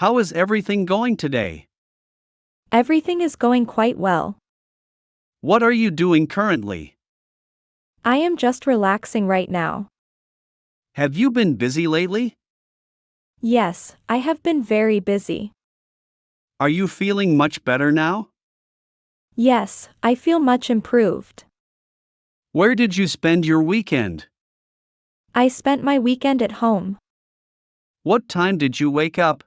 How is everything going today? Everything is going quite well. What are you doing currently? I am just relaxing right now. Have you been busy lately? Yes, I have been very busy. Are you feeling much better now? Yes, I feel much improved. Where did you spend your weekend? I spent my weekend at home. What time did you wake up?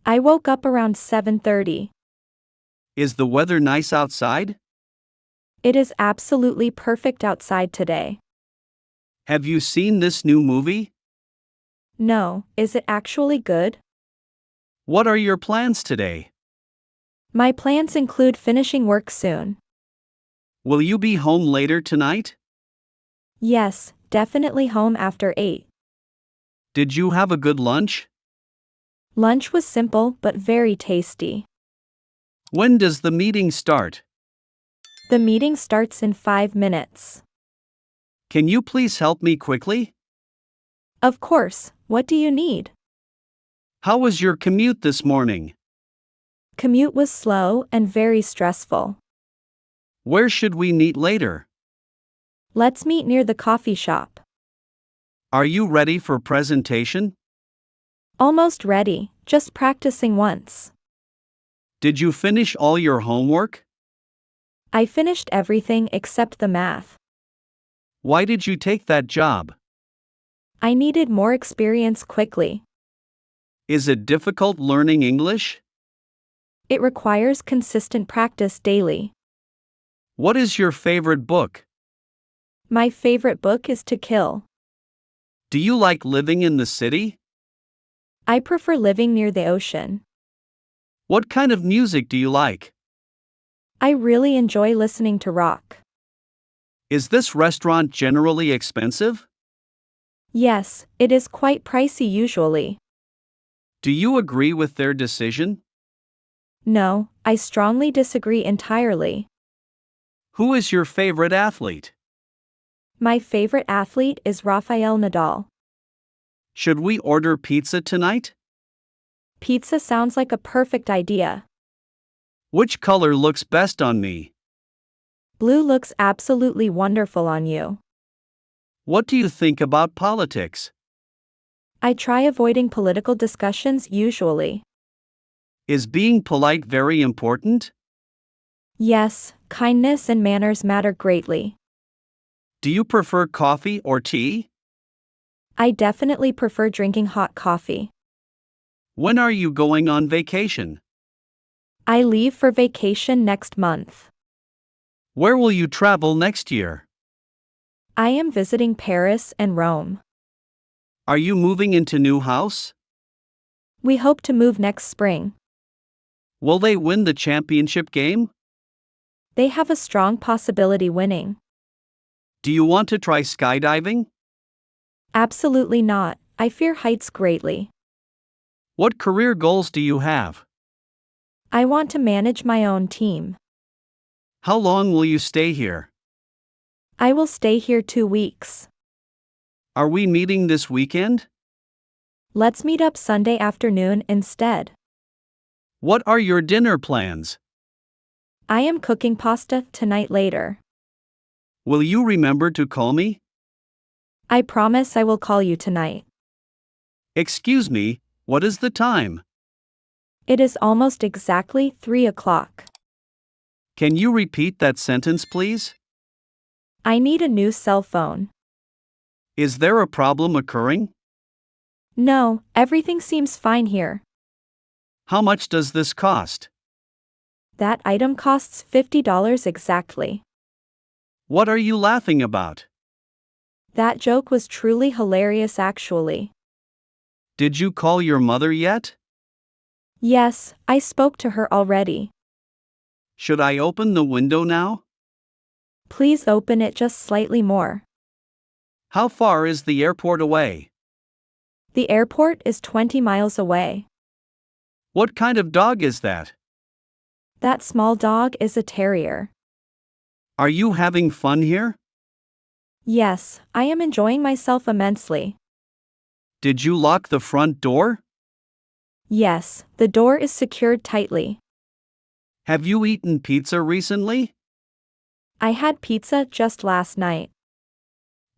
I woke up around 7:30. Is the weather nice outside? It is absolutely perfect outside today. Have you seen this new movie? No, is it actually good? What are your plans today? My plans include finishing work soon. Will you be home later tonight? Yes, definitely home after 8. Did you have a good lunch? Lunch was simple but very tasty. When does the meeting start? The meeting starts in 5 minutes. Can you please help me quickly? Of course, what do you need? How was your commute this morning? Commute was slow and very stressful. Where should we meet later? Let's meet near the coffee shop. Are you ready for presentation? Almost ready, just practicing once. Did you finish all your homework? I finished everything except the math. Why did you take that job? I needed more experience quickly. Is it difficult learning English? It requires consistent practice daily. What is your favorite book? My favorite book is To Kill. Do you like living in the city? I prefer living near the ocean. What kind of music do you like? I really enjoy listening to rock. Is this restaurant generally expensive? Yes, it is quite pricey usually. Do you agree with their decision? No, I strongly disagree entirely. Who is your favorite athlete? My favorite athlete is Rafael Nadal. Should we order pizza tonight? Pizza sounds like a perfect idea. Which color looks best on me? Blue looks absolutely wonderful on you. What do you think about politics? I try avoiding political discussions usually. Is being polite very important? Yes, kindness and manners matter greatly. Do you prefer coffee or tea? I definitely prefer drinking hot coffee. When are you going on vacation? I leave for vacation next month. Where will you travel next year? I am visiting Paris and Rome. Are you moving into new house? We hope to move next spring. Will they win the championship game? They have a strong possibility winning. Do you want to try skydiving? Absolutely not, I fear heights greatly. What career goals do you have? I want to manage my own team. How long will you stay here? I will stay here 2 weeks. Are we meeting this weekend? Let's meet up Sunday afternoon instead. What are your dinner plans? I am cooking pasta tonight later. Will you remember to call me? I promise I will call you tonight. Excuse me, what is the time? It is almost exactly 3 o'clock. Can you repeat that sentence, please? I need a new cell phone. Is there a problem occurring? No, everything seems fine here. How much does this cost? That item costs $50 exactly. What are you laughing about? That joke was truly hilarious actually. Did you call your mother yet? Yes, I spoke to her already. Should I open the window now? Please open it just slightly more. How far is the airport away? The airport is 20 miles away. What kind of dog is that? That small dog is a terrier. Are you having fun here? Yes, I am enjoying myself immensely. Did you lock the front door? Yes, the door is secured tightly. Have you eaten pizza recently? I had pizza just last night.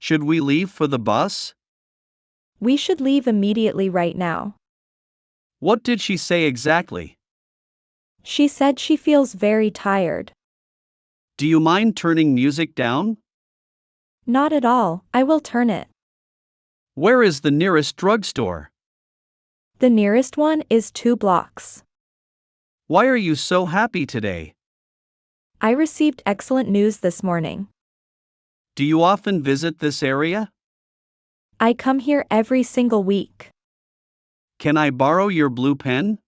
Should we leave for the bus? We should leave immediately right now. What did she say exactly? She said she feels very tired. Do you mind turning music down? Not at all, I will turn it. Where is the nearest drugstore? The nearest one is 2 blocks. Why are you so happy today? I received excellent news this morning. Do you often visit this area? I come here every single week. Can I borrow your blue pen?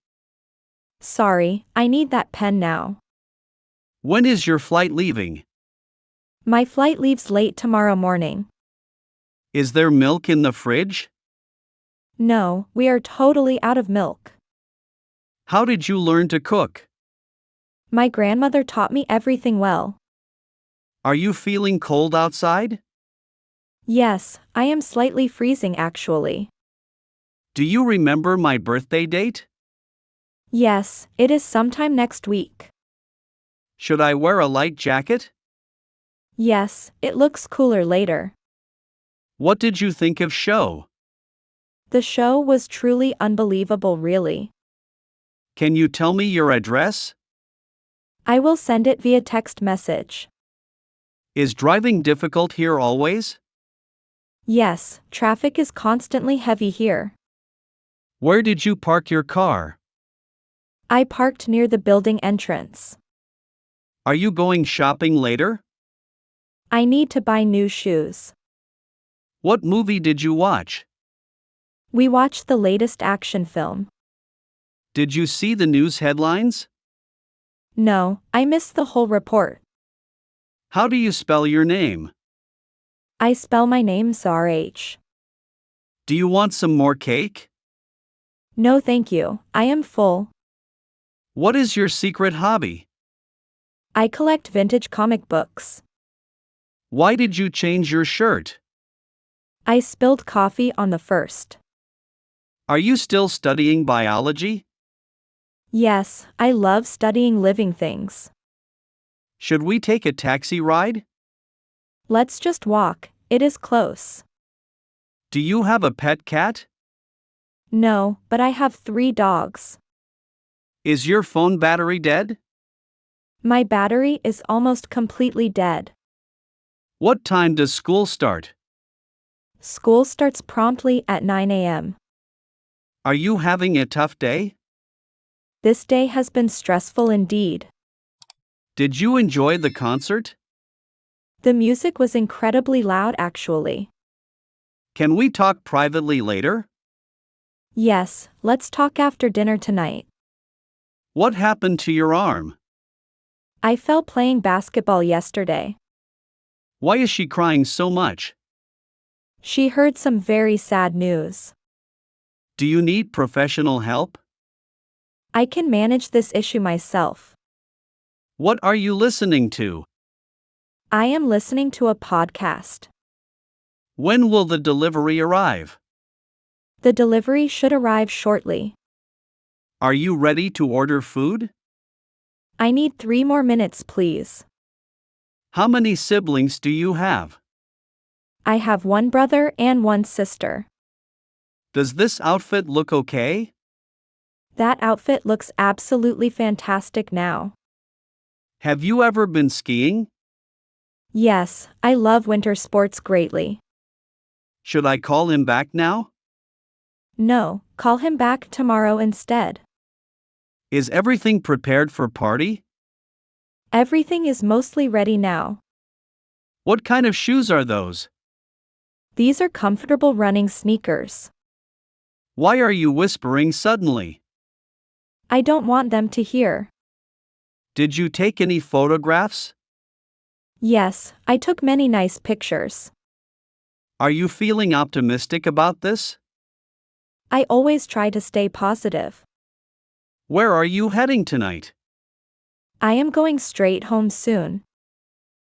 Sorry, I need that pen now. When is your flight leaving? My flight leaves late tomorrow morning. Is there milk in the fridge? No, we are totally out of milk. How did you learn to cook? My grandmother taught me everything well. Are you feeling cold outside? Yes, I am slightly freezing actually. Do you remember my birthday date? Yes, it is sometime next week. Should I wear a light jacket? Yes, it looks cooler later. What did you think of show? The show was truly unbelievable, really. Can you tell me your address? I will send it via text message. Is driving difficult here always? Yes, traffic is constantly heavy here. Where did you park your car? I parked near the building entrance. Are you going shopping later? I need to buy new shoes. What movie did you watch? We watched the latest action film. Did you see the news headlines? No, I missed the whole report. How do you spell your name? I spell my name Zarh. Do you want some more cake? No thank you, I am full. What is your secret hobby? I collect vintage comic books. Why did you change your shirt? I spilled coffee on the first. Are you still studying biology? Yes, I love studying living things. Should we take a taxi ride? Let's just walk, it is close. Do you have a pet cat? No, but I have 3 dogs. Is your phone battery dead? My battery is almost completely dead. What time does school start? School starts promptly at 9 a.m. Are you having a tough day? This day has been stressful indeed. Did you enjoy the concert? The music was incredibly loud actually. Can we talk privately later? Yes, let's talk after dinner tonight. What happened to your arm? I fell playing basketball yesterday. Why is she crying so much? She heard some very sad news. Do you need professional help? I can manage this issue myself. What are you listening to? I am listening to a podcast. When will the delivery arrive? The delivery should arrive shortly. Are you ready to order food? I need 3 more minutes, please. How many siblings do you have? I have 1 brother and 1 sister. Does this outfit look okay? That outfit looks absolutely fantastic now. Have you ever been skiing? Yes, I love winter sports greatly. Should I call him back now? No, call him back tomorrow instead. Is everything prepared for party? Everything is mostly ready now. What kind of shoes are those? These are comfortable running sneakers. Why are you whispering suddenly? I don't want them to hear. Did you take any photographs? Yes, I took many nice pictures. Are you feeling optimistic about this? I always try to stay positive. Where are you heading tonight? I am going straight home soon.